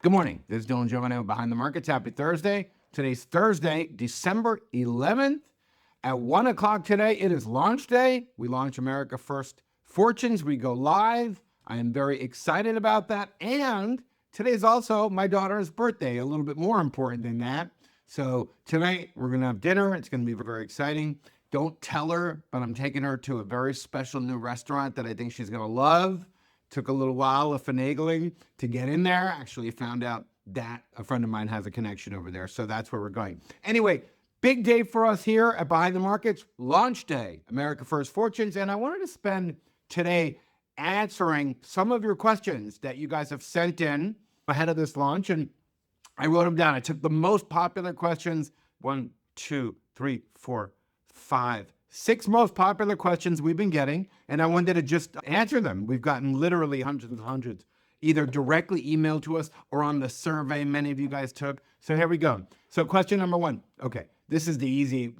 Good morning. This is Dylan Jovine Behind the Markets. Happy Thursday. Today's Thursday, December 11th. At 1 o'clock today, it is launch day. We launch America First Fortunes. We go live. I am very excited about that. And today is also my daughter's birthday, a little bit more important than that. So tonight, we're going to have dinner. It's going to be very exciting. Don't tell her, but I'm taking her to a very special new restaurant that I think she's going to love. Took a little while of finagling to get in there. Actually found out that a friend of mine has a connection over there. So that's where we're going. Anyway, big day for us here at Behind the Markets, launch day, America First Fortunes. And I wanted to spend today answering some of your questions that you guys have sent in ahead of this launch. And I wrote them down. I took the most popular questions, 1, 2, 3, 4, 5, 6 most popular questions we've been getting, and I wanted to just answer them. We've gotten literally hundreds and hundreds, either directly emailed to us or on the survey many of you guys took. So here we go. So question number 1. Okay, this is the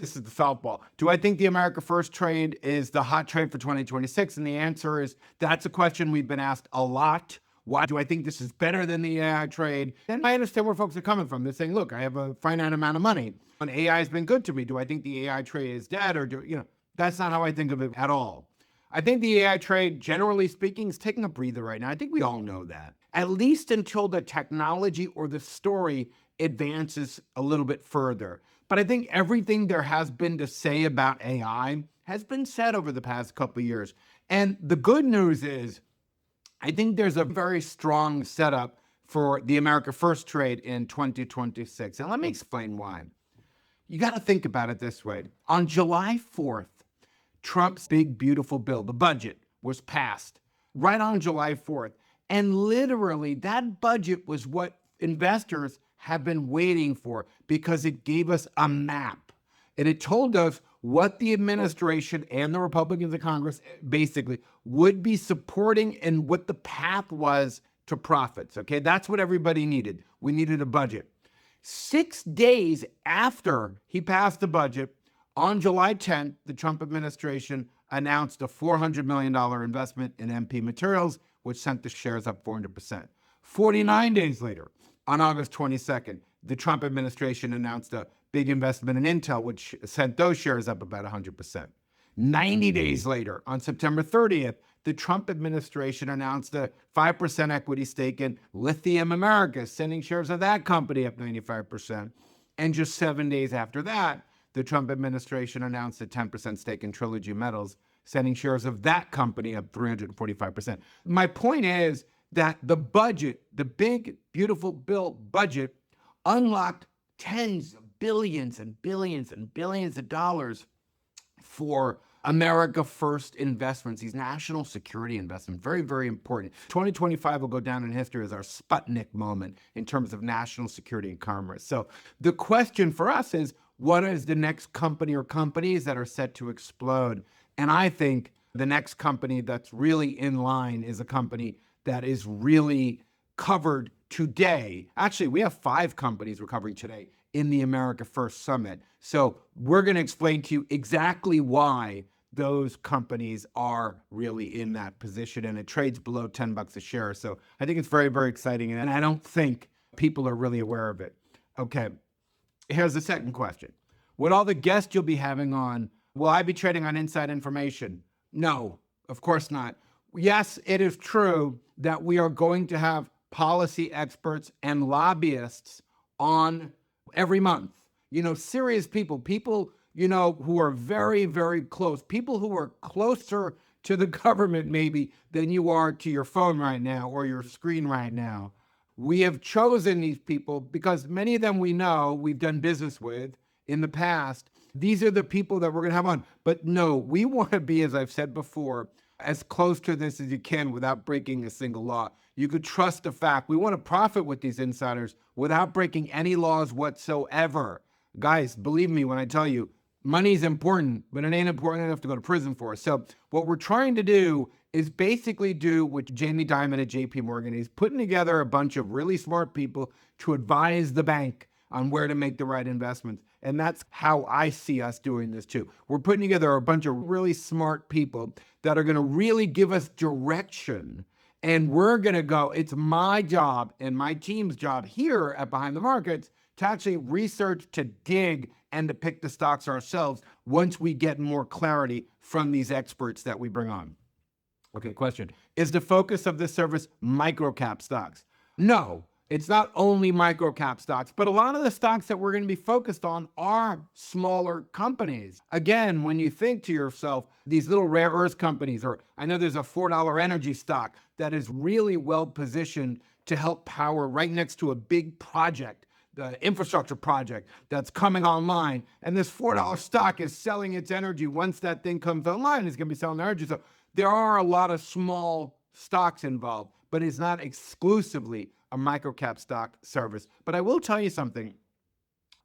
softball. Do I think the America First trade is the hot trade for 2026? And the answer is that's a question we've been asked a lot. Why do I think this is better than the AI trade? And I understand where folks are coming from. They're saying, look, I have a finite amount of money and AI has been good to me. Do I think the AI trade is dead or that's not how I think of it at all. I think the AI trade, generally speaking, is taking a breather right now. I think we all know that, at least until the technology or the story advances a little bit further. But I think everything there has been to say about AI has been said over the past couple of years. And the good news is, I think there's a very strong setup for the America First trade in 2026. And let me explain why. You got to think about it this way. On July 4th, Trump's big, beautiful bill, the budget, was passed right on July 4th. And literally, that budget was what investors have been waiting for because it gave us a map. And it told us what the administration and the Republicans in Congress basically would be supporting and what the path was to profits. Okay, that's what everybody needed. We needed a budget. 6 days after he passed the budget, on July 10th, the Trump administration announced a $400 million investment in MP Materials, which sent the shares up 400%. 49 days later, on August 22nd, the Trump administration announced a big investment in Intel, which sent those shares up about 100%. 90 days later, on September 30th, the Trump administration announced a 5% equity stake in Lithium Americas, sending shares of that company up 95%. And just 7 days after that, the Trump administration announced a 10% stake in Trilogy Metals, sending shares of that company up 345%. My point is that the budget, the big, beautiful bill budget, unlocked tens of billions and billions and billions of dollars for America First investments, these national security investments, very, very important. 2025 will go down in history as our Sputnik moment in terms of national security and commerce. So the question for us is, what is the next company or companies that are set to explode? And I think the next company that's really in line is a company that is really covered today. Actually, we have 5 companies we're covering today in the America First Summit. So we're going to explain to you exactly why those companies are really in that position, and it trades below $10 a share. So I think it's very, very exciting, and I don't think people are really aware of it. Okay, here's the second question. With all the guests you'll be having on, will I be trading on inside information? No, of course not. Yes, it is true that we are going to have policy experts and lobbyists on every month. Serious people, who are very, very close, people who are closer to the government maybe than you are to your phone right now or your screen right now. We have chosen these people because many of them we know, we've done business with in the past. These are the people that we're going to have on. But no, we want to be, as I've said before, as close to this as you can without breaking a single law. You could trust the fact. We want to profit with these insiders without breaking any laws whatsoever. Guys, believe me when I tell you, money's important, but it ain't important enough to go to prison for. So what we're trying to do is basically do what Jamie Dimon at JP Morgan is, putting together a bunch of really smart people to advise the bank on where to make the right investments. And that's how I see us doing this too. We're putting together a bunch of really smart people that are going to really give us direction And we're going to go, it's my job and my team's job here at Behind the Markets to actually research, to dig, and to pick the stocks ourselves once we get more clarity from these experts that we bring on. Okay, question. Is the focus of this service micro-cap stocks? No, it's not only micro-cap stocks, but a lot of the stocks that we're going to be focused on are smaller companies. Again, when you think to yourself, these little rare earth companies, or I know there's a $4 energy stock that is really well positioned to help power right next to a big project, the infrastructure project that's coming online, and this $4 stock is selling its energy once that thing comes online. It's going to be selling energy. So there are a lot of small stocks involved, but it's not exclusively a microcap stock service. But I will tell you something.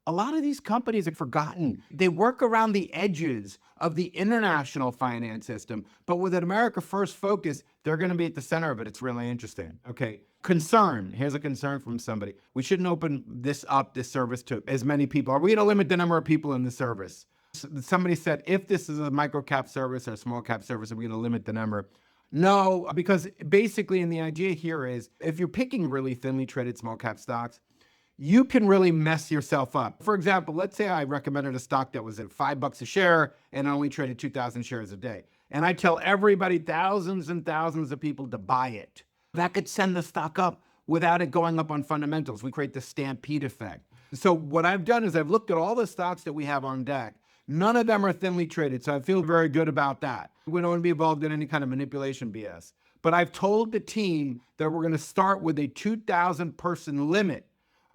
A lot of these companies are forgotten. They work around the edges of the international finance system, but with an America First focus, they're going to be at the center of it. It's really interesting. Okay. Concern. Here's a concern from somebody. We shouldn't open this service to as many people. Are we going to limit the number of people in the service? Somebody said, if this is a micro cap service or a small cap service, are we going to limit the number? No, because basically, and the idea here is, if you're picking really thinly traded small cap stocks, you can really mess yourself up. For example, let's say I recommended a stock that was at $5 a share and only traded 2,000 shares a day. And I tell everybody, thousands and thousands of people, to buy it. That could send the stock up without it going up on fundamentals. We create the stampede effect. So what I've done is I've looked at all the stocks that we have on deck. None of them are thinly traded, so I feel very good about that. We don't want to be involved in any kind of manipulation BS. But I've told the team that we're going to start with a 2,000 person limit,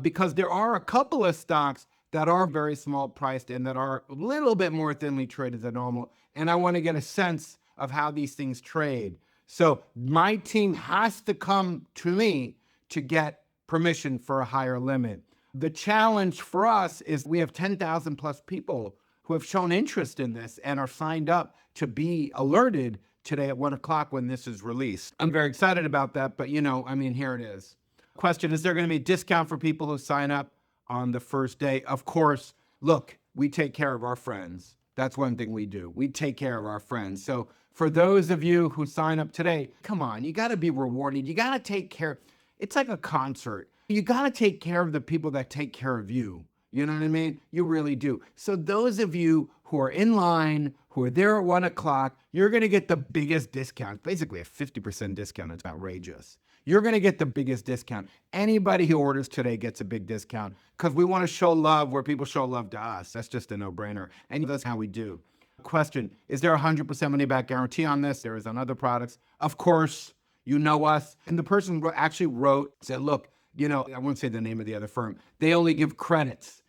because there are a couple of stocks that are very small priced and that are a little bit more thinly traded than normal. And I want to get a sense of how these things trade. So my team has to come to me to get permission for a higher limit. The challenge for us is we have 10,000 plus people who have shown interest in this and are signed up to be alerted today at 1 o'clock when this is released. I'm very excited about that, but here it is. Question, is there going to be a discount for people who sign up on the first day? Of course. Look, we take care of our friends. That's one thing we do. We take care of our friends. So for those of you who sign up today, come on, you got to be rewarded. You got to take care. It's like a concert. You got to take care of the people that take care of you. You know what I mean? You really do. So those of you who are in line, who are there at 1 o'clock, you're going to get the biggest discount, basically a 50% discount. It's outrageous. You're going to get the biggest discount. Anybody who orders today gets a big discount, because we want to show love where people show love to us. That's just a no-brainer. And that's how we do. Question, is there a 100% money-back guarantee on this? There is on other products. Of course, you know us. And the person actually said, look, I won't say the name of the other firm. They only give credits.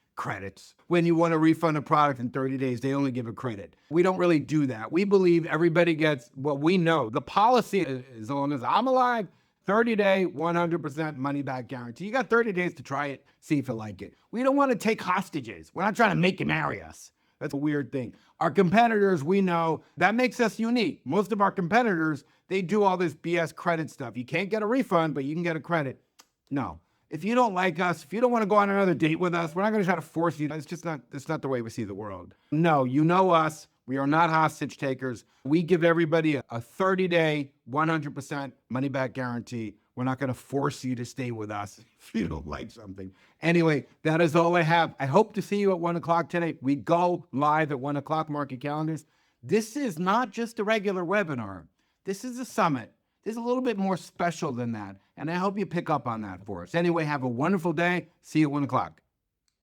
When you want to refund a product in 30 days, they only give a credit. We don't really do that. We believe everybody gets what we know. The policy is, as long as I'm alive, 30-day, 100% money-back guarantee. You got 30 days to try it, see if you like it. We don't want to take hostages. We're not trying to make you marry us. That's a weird thing. Our competitors, we know, that makes us unique. Most of our competitors, they do all this BS credit stuff. You can't get a refund, but you can get a credit. No. If you don't like us, if you don't want to go on another date with us, we're not going to try to force you. It's not the way we see the world. No, you know us. We are not hostage takers. We give everybody a 30-day, 100% money-back guarantee. We're not going to force you to stay with us if you don't like something. Anyway, that is all I have. I hope to see you at 1 o'clock today. We go live at 1 o'clock. Mark your calendars. This is not just a regular webinar. This is a summit. This is a little bit more special than that. And I hope you pick up on that for us. Anyway, have a wonderful day. See you at 1 o'clock.